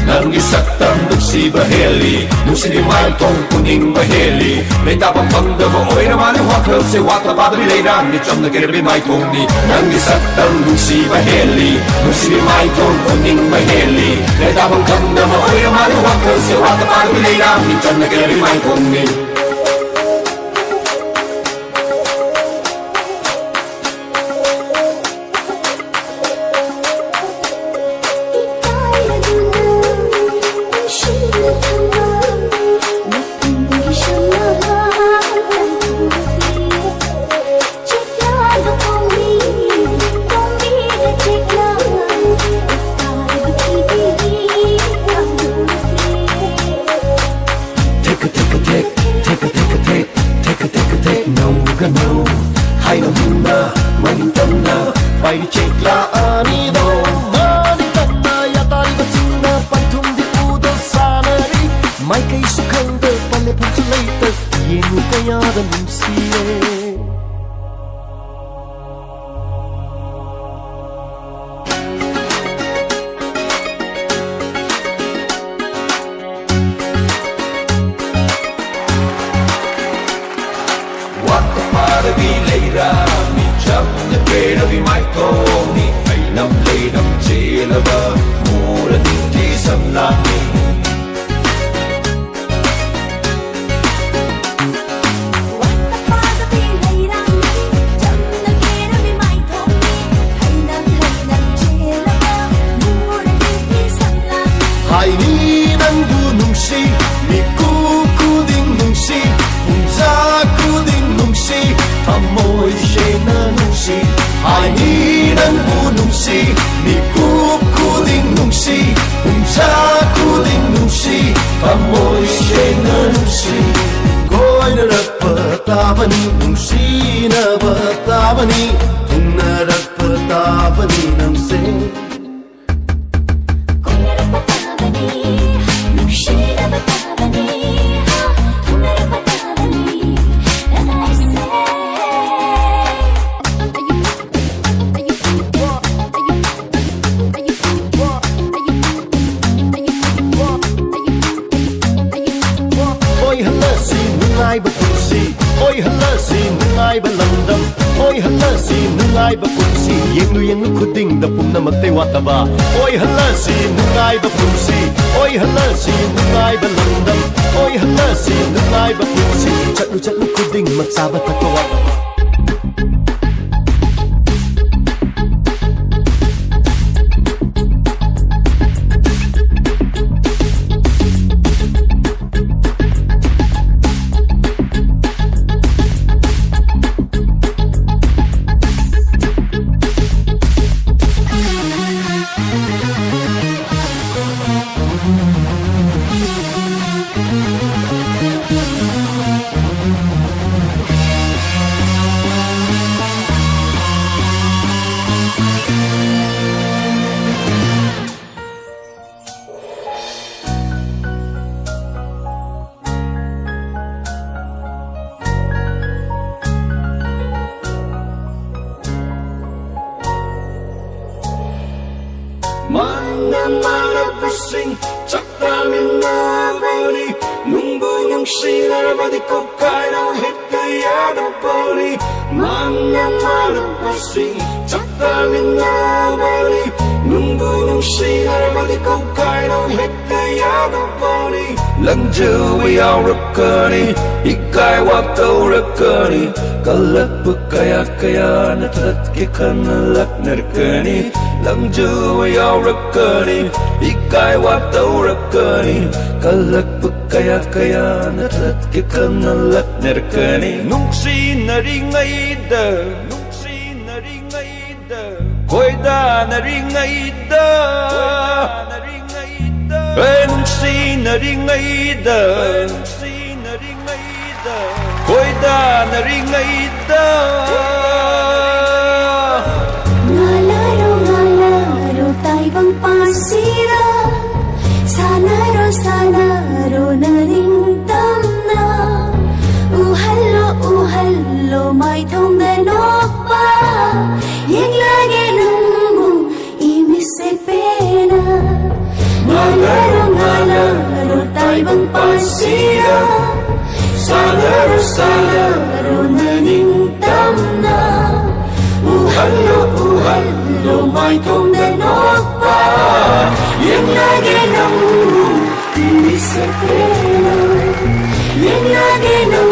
Nangi saktam nuksiba heli, nuksini mai tong kuning maheli. Leita pampang davo oi ramani wakal se wata badri leiram ni chom na kerbi mai tong ni. Nangi saktam nuksiba heli, nuksini mai tong kuning maheli. Leita pampang davo oi ramani wakal se wata badri leiram ni chom na kerbi mai tong ni. ꯑꯣꯏꯍꯜꯂꯁꯤ ꯅꯨꯡꯉꯥꯏꯕ ꯂꯝꯗꯝ ꯑꯣꯏꯍꯜꯂꯁꯤ ꯅꯨꯡꯉꯥꯏꯕ ꯄꯨꯟꯁꯤ ꯆꯠꯂꯨ ꯆꯠꯂꯨ ꯈꯨꯗꯤꯡꯃꯛ ꯆꯥꯕ ꯊꯛꯄ ꯋꯥꯠꯄ 만나말아보신 작다민 나버리 눈부용신 알바디 꼭가이로 헷갈려도 버리 만나말아보신 작다민 나버리 눈부용신 알바디 꼭가이로 헷갈려도 버리 랑주위 yaorakani ikai wakaurakani kalak bukaya kaya natrat kikanalak narkani 랑주위 yaorakani ikai wakaurakani kalak bukaya kaya natrat kikanalak narkani nungsi naringaida koida naringaida nungsi naringaida koida naringaida ngalaro taibang pasira sanaro naring tamna uhallo mai thong de nopa yeng lage nungbu imise pena ngalaro taibang pasira sanaro naring tamna uhallo mai thong de nopa yeng lage nungbu imise pena yeng lage nungbu